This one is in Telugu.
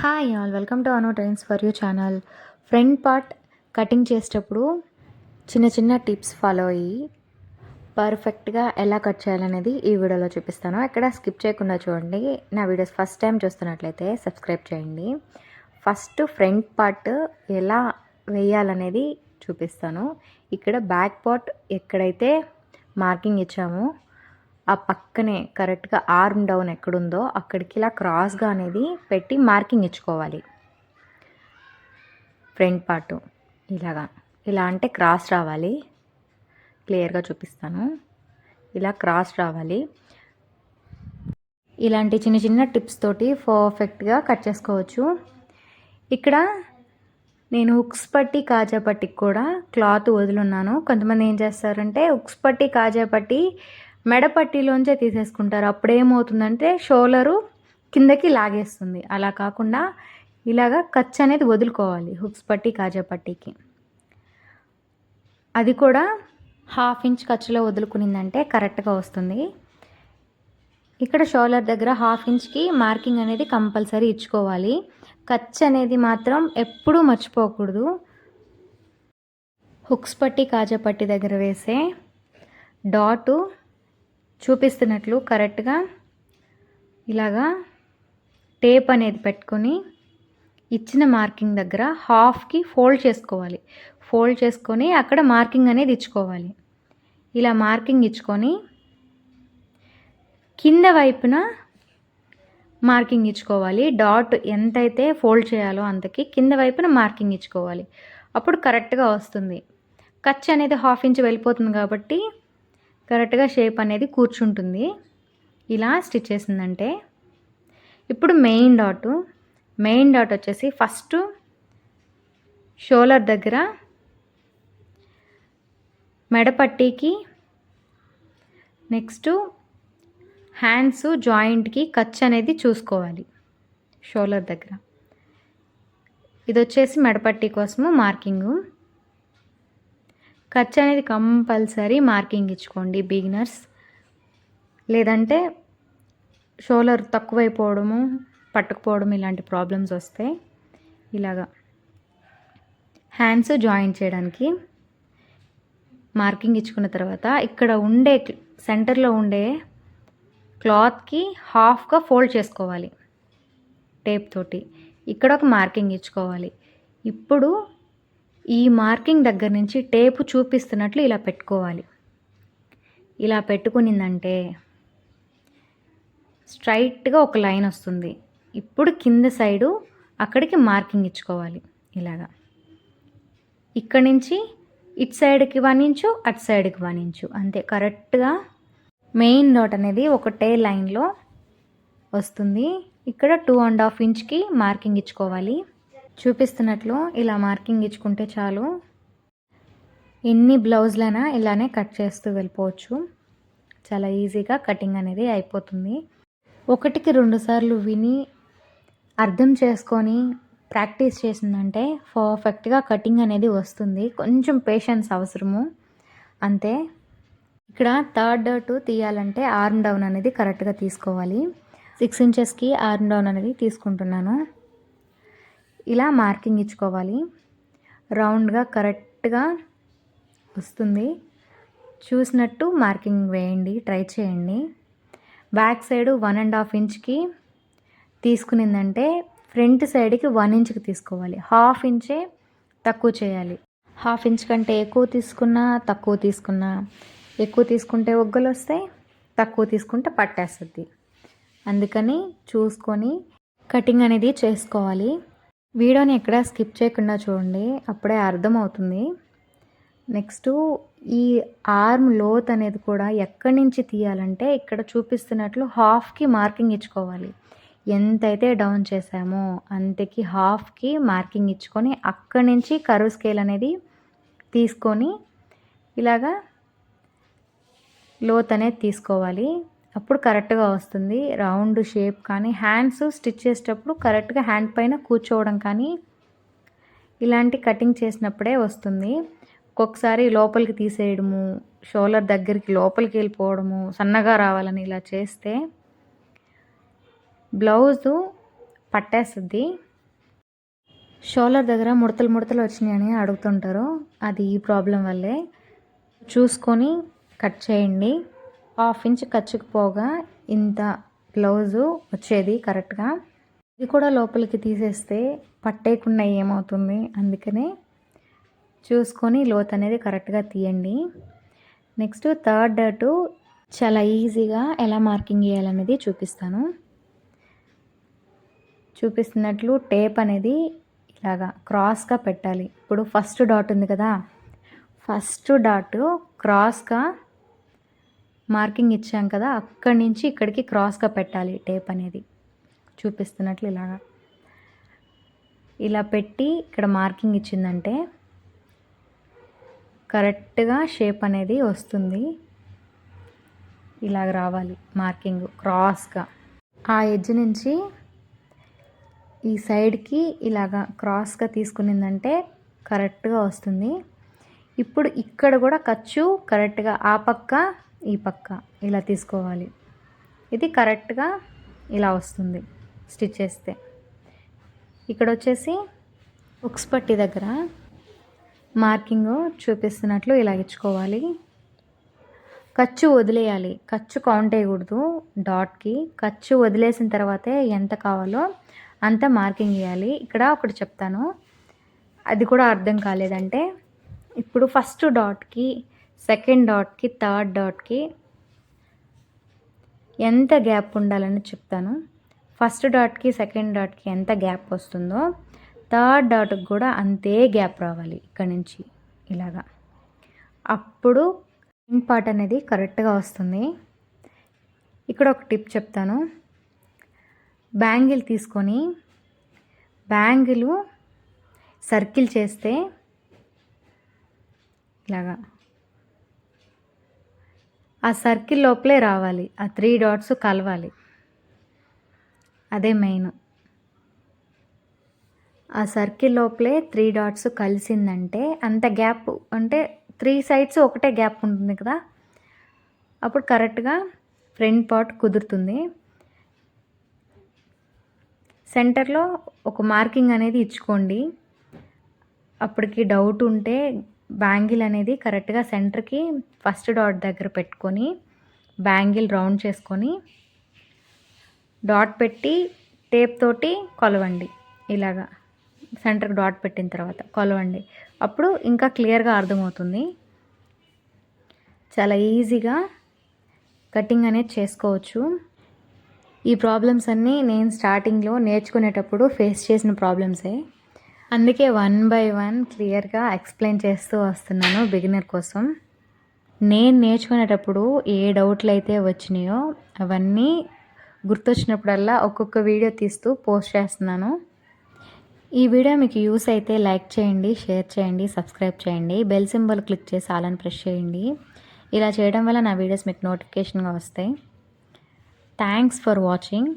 Hi all welcome to Anu trains for you channel. Front part cutting చేసేటప్పుడు చిన్న చిన్న టిప్స్ ఫాలో అయ్యి పర్ఫెక్ట్గా ఎలా కట్ చేయాలనేది ఈ వీడియోలో చూపిస్తాను. ఎక్కడ స్కిప్ చేయకుండా చూడండి. నా వీడియోస్ ఫస్ట్ టైం చూస్తున్నట్లయితే సబ్స్క్రైబ్ చేయండి. ఫస్ట్ ఫ్రంట్ పార్ట్ ఎలా వేయాలనేది చూపిస్తాను. ఇక్కడ బ్యాక్ పార్ట్ ఎక్కడైతే మార్కింగ్ ఇచ్చామో ఆ పక్కనే కరెక్ట్గా ఆర్మ్ డౌన్ ఎక్కడుందో అక్కడికి ఇలా క్రాస్గా అనేది పెట్టి మార్కింగ్ ఇచ్చుకోవాలి. ఫ్రంట్ పార్ట్ ఇలా అంటే క్రాస్ రావాలి. క్లియర్గా చూపిస్తాను. ఇలా క్రాస్ రావాలి. ఇలాంటి చిన్న చిన్న టిప్స్ తోటి పర్ఫెక్ట్గా కట్ చేసుకోవచ్చు. ఇక్కడ నేను ఉక్స్ పట్టి కాజా పట్టికి కూడా క్లాత్ వదులున్నాను. కొంతమంది ఏం చేస్తారంటే ఉక్స్ పట్టి కాజా పట్టి మెడపట్టిలోంచే తీసేసుకుంటారు. అప్పుడు ఏమవుతుందంటే షోల్డరు కిందకి లాగేస్తుంది. అలా కాకుండా ఇలాగా ఖర్చు అనేది వదులుకోవాలి హుక్స్ పట్టి కాజా పట్టికి. అది కూడా 1/2 ఇంచ్ ఖర్చులో వదులుకునిందంటే కరెక్ట్గా వస్తుంది. ఇక్కడ షోల్డర్ దగ్గర 1/2 ఇంచ్కి మార్కింగ్ అనేది కంపల్సరీ ఇచ్చుకోవాలి. ఖర్చు అనేది మాత్రం ఎప్పుడూ మర్చిపోకూడదు. హుక్స్ పట్టి కాజా పట్టి దగ్గర వేసే డాటు చూపిస్తున్నట్లు కరెక్ట్గా ఇలాగా టేప్ అనేది పెట్టుకొని ఇచ్చిన మార్కింగ్ దగ్గర 1/2కి ఫోల్డ్ చేసుకోవాలి. ఫోల్డ్ చేసుకొని అక్కడ మార్కింగ్ అనేది ఇచ్చుకోవాలి. ఇలా మార్కింగ్ ఇచ్చుకొని కింద వైపున మార్కింగ్ ఇచ్చుకోవాలి. డాట్ ఎంతైతే ఫోల్డ్ చేయాలో అంతకి కింద వైపున మార్కింగ్ ఇచ్చుకోవాలి. అప్పుడు కరెక్ట్గా వస్తుంది. ఖర్చు అనేది 1/2 ఇంచ్ వెళ్ళిపోతుంది కాబట్టి కరెక్ట్గా షేప్ అనేది కూర్చుంటుంది. ఇలా స్టిచ్ చేసిందంటే ఇప్పుడు మెయిన్ డాట్ వచ్చేసి ఫస్ట్ షోల్డర్ దగ్గర మెడపట్టీకి, నెక్స్ట్ హ్యాండ్స్ జాయింట్కి ఖర్చు అనేది చూసుకోవాలి. షోల్డర్ దగ్గర ఇది వచ్చేసి మెడపట్టీ కోసము మార్కింగు. ఖర్చు అనేది కంపల్సరీ మార్కింగ్ ఇచ్చుకోండి బిగినర్స్. లేదంటే షోల్డర్ తక్కువైపోవడము, పట్టుకుపోవడం ఇలాంటి ప్రాబ్లమ్స్ వస్తాయి. ఇలాగా హ్యాండ్స్ జాయిన్ చేయడానికి మార్కింగ్ ఇచ్చుకున్న తర్వాత ఇక్కడ ఉండే సెంటర్లో ఉండే క్లాత్కి 1/2గా ఫోల్డ్ చేసుకోవాలి టేప్ తోటి. ఇక్కడ ఒక మార్కింగ్ ఇచ్చుకోవాలి. ఇప్పుడు ఈ మార్కింగ్ దగ్గర నుంచి టేపు చూపిస్తున్నట్లు ఇలా పెట్టుకోవాలి. ఇలా పెట్టుకునిందంటే స్ట్రైట్గా ఒక లైన్ వస్తుంది. ఇప్పుడు కింద సైడు అక్కడికి మార్కింగ్ ఇచ్చుకోవాలి. ఇలాగా ఇక్కడి నుంచి ఇటు సైడ్కి 1 ఇంచు, అటు సైడ్కి 1 ఇంచు అంతే. కరెక్ట్గా మెయిన్ డాట్ అనేది ఒకటే లైన్లో వస్తుంది. ఇక్కడ 2.5 ఇంచ్కి మార్కింగ్ ఇచ్చుకోవాలి. చూపిస్తున్నట్లు ఇలా మార్కింగ్ ఇచ్చుకుంటే చాలు. ఎన్ని బ్లౌజ్లైనా ఇలానే కట్ చేస్తూ వెళ్ళిపోవచ్చు. చాలా ఈజీగా కటింగ్ అనేది అయిపోతుంది. 1కి 2 సార్లు విని అర్థం చేసుకొని ప్రాక్టీస్ చేసిందంటే పర్ఫెక్ట్గా కటింగ్ అనేది వస్తుంది. కొంచెం పేషెన్స్ అవసరము అంతే. ఇక్కడ థర్డ్ డాట్ తీయాలంటే ఆర్మ్ డౌన్ అనేది కరెక్ట్గా తీసుకోవాలి. 6 ఇంచెస్కి ఆర్మ్ డౌన్ అనేది తీసుకుంటున్నాను. ఇలా మార్కింగ్ ఇచ్చుకోవాలి. రౌండ్గా కరెక్ట్గా వస్తుంది. చూసినట్టు మార్కింగ్ వేయండి, ట్రై చేయండి. బ్యాక్ సైడ్ 1.5 ఇంచ్కి తీసుకునిందంటే ఫ్రంట్ సైడ్కి 1 ఇంచ్కి తీసుకోవాలి. 1/2 ఇంచే తక్కువ చేయాలి. 1/2 ఇంచ్ కంటే ఎక్కువ తీసుకున్నా, తక్కువ తీసుకున్నా, ఎక్కువ తీసుకుంటే ఒగ్గలు వస్తాయి, తక్కువ తీసుకుంటే పట్టేస్తుంది. అందుకని చూసుకొని కటింగ్ అనేది చేసుకోవాలి. వీడియోని ఎక్కడ స్కిప్ చేయకుండా చూడండి, అప్పుడే అర్థమవుతుంది. నెక్స్ట్ ఈ ఆర్మ్ లోత్ అనేది కూడా ఎక్కడి నుంచి తీయాలంటే ఇక్కడ చూపిస్తున్నట్లు 1/2కి మార్కింగ్ ఇచ్చుకోవాలి. ఎంతైతే డౌన్ చేసామో అంతకి 1/2కి మార్కింగ్ ఇచ్చుకొని అక్కడి నుంచి కర్వ్ స్కేల్ అనేది తీసుకొని ఇలాగా లోత్ అనేది తీసుకోవాలి. అప్పుడు కరెక్ట్గా వస్తుంది. రౌండ్ షేప్ కానీ హ్యాండ్స్ స్టిచ్ చేసేటప్పుడు కరెక్ట్గా హ్యాండ్ పైన కూర్చోవడం కానీ ఇలాంటి కటింగ్ చేసినప్పుడే వస్తుంది. ఒక్కొక్కసారి లోపలికి తీసేయడము, షోల్డర్ దగ్గరికి లోపలికి వెళ్ళిపోవడము, సన్నగా రావాలని ఇలా చేస్తే బ్లౌజు పట్టేస్తుంది. షోల్డర్ దగ్గర ముడతలు ముడతలు వచ్చినాయని అడుగుతుంటారు. అది ఈ ప్రాబ్లం వల్లే. చూసుకొని కట్ చేయండి. 1/2 ఇంచ్ ఖర్చుకు పోగా ఇంత బ్లౌజు వచ్చేది కరెక్ట్గా. ఇది కూడా లోపలికి తీసేస్తే పట్టేయకుండా ఏమవుతుంది, అందుకనే చూసుకొని లోత్ అనేది కరెక్ట్గా తీయండి. నెక్స్ట్ థర్డ్ డాట్ చాలా ఈజీగా ఎలా మార్కింగ్ చేయాలనేది చూపిస్తున్నట్లు టేప్ అనేది ఇలాగా క్రాస్గా పెట్టాలి. ఇప్పుడు ఫస్ట్ డాట్ ఉంది కదా, ఫస్ట్ డాట్ క్రాస్గా మార్కింగ్ ఇచ్చాం కదా, అక్కడి నుంచి ఇక్కడికి క్రాస్గా పెట్టాలి టేప్ అనేది. చూపిస్తున్నట్లు ఇలా పెట్టి ఇక్కడ మార్కింగ్ ఇచ్చిందంటే కరెక్ట్గా షేప్ అనేది వస్తుంది. ఇలాగ రావాలి మార్కింగ్ క్రాస్గా. ఆ ఎడ్జ్ నుంచి ఈ సైడ్కి ఇలాగా క్రాస్గా తీసుకునిందంటే కరెక్ట్గా వస్తుంది. ఇప్పుడు ఇక్కడ కూడా ఖర్చు కరెక్ట్గా ఆ పక్క ఈ పక్క ఇలా తీసుకోవాలి. ఇది కరెక్ట్గా ఇలా వస్తుంది స్టిచ్ చేస్తే. ఇక్కడ వచ్చేసి ఉక్స్ పట్టి దగ్గర మార్కింగ్ చూపిస్తున్నట్లు ఇలా ఇచ్చుకోవాలి. ఖర్చు వదిలేయాలి, ఖర్చు కౌంట్ వేయకూడదు డాట్కి. ఖర్చు వదిలేసిన తర్వాతే ఎంత కావాలో అంత మార్కింగ్ వేయాలి. ఇక్కడ ఒకటి చెప్తాను, అది కూడా అర్థం కాలేదంటే, ఇప్పుడు ఫస్ట్ డాట్కి, సెకండ్ డాట్కి, థర్డ్ డాట్కి ఎంత గ్యాప్ ఉండాలని చెప్తాను. ఫస్ట్ డాట్కి సెకండ్ డాట్కి ఎంత గ్యాప్ వస్తుందో థర్డ్ డాట్కి కూడా అంతే గ్యాప్ రావాలి ఇక్కడ నుంచి ఇలాగా. అప్పుడు ఇన్ పార్ట్ అనేది కరెక్ట్గా వస్తుంది. ఇక్కడ ఒక టిప్ చెప్తాను. బ్యాంగిల్ తీసుకొని బ్యాంగిల్ సర్కిల్ చేస్తే ఇలాగా ఆ సర్కిల్ లోపలే రావాలి, ఆ 3 డాట్స్ కలవాలి. అదే మెయిన్. ఆ సర్కిల్ లోపలే 3 డాట్స్ కలిసిందంటే అంత గ్యాప్, అంటే 3 సైడ్స్ ఒకటే గ్యాప్ ఉంటుంది కదా, అప్పుడు కరెక్ట్గా ఫ్రంట్ పార్ట్ కుదురుతుంది. సెంటర్లో ఒక మార్కింగ్ అనేది ఇచ్చుకోండి. అప్పటికి డౌట్ ఉంటే బ్యాంగిల్ అనేది కరెక్ట్గా సెంటర్కి ఫస్ట్ డాట్ దగ్గర పెట్టుకొని బ్యాంగిల్ రౌండ్ చేసుకొని డాట్ పెట్టి టేప్ తోటి కొలవండి. ఇలాగా సెంటర్కి డాట్ పెట్టిన తర్వాత కొలవండి. అప్పుడు ఇంకా క్లియర్గా అర్థమవుతుంది. చాలా ఈజీగా కటింగ్ అనేది చేసుకోవచ్చు. ఈ ప్రాబ్లమ్స్ అన్నీ నేను స్టార్టింగ్లో నేర్చుకునేటప్పుడు ఫేస్ చేసిన ప్రాబ్లమ్సే. అందుకే 1 by 1 క్లియర్గా ఎక్స్ప్లెయిన్ చేస్తూ వస్తున్నాను బిగినర్ కోసం. నేను నేర్చుకునేటప్పుడు ఏ డౌట్లు అయితే వచ్చినాయో అవన్నీ గుర్తొచ్చినప్పుడల్లా ఒక్కొక్క వీడియో తీస్తూ పోస్ట్ చేస్తున్నాను. ఈ వీడియో మీకు యూస్ అయితే లైక్ చేయండి, షేర్ చేయండి, సబ్స్క్రైబ్ చేయండి, బెల్ సింబల్ క్లిక్ చేసి ఆల్ అని ప్రెస్ చేయండి. ఇలా చేయడం వల్ల నా వీడియోస్ మీకు నోటిఫికేషన్గా వస్తాయి. Thanks for watching.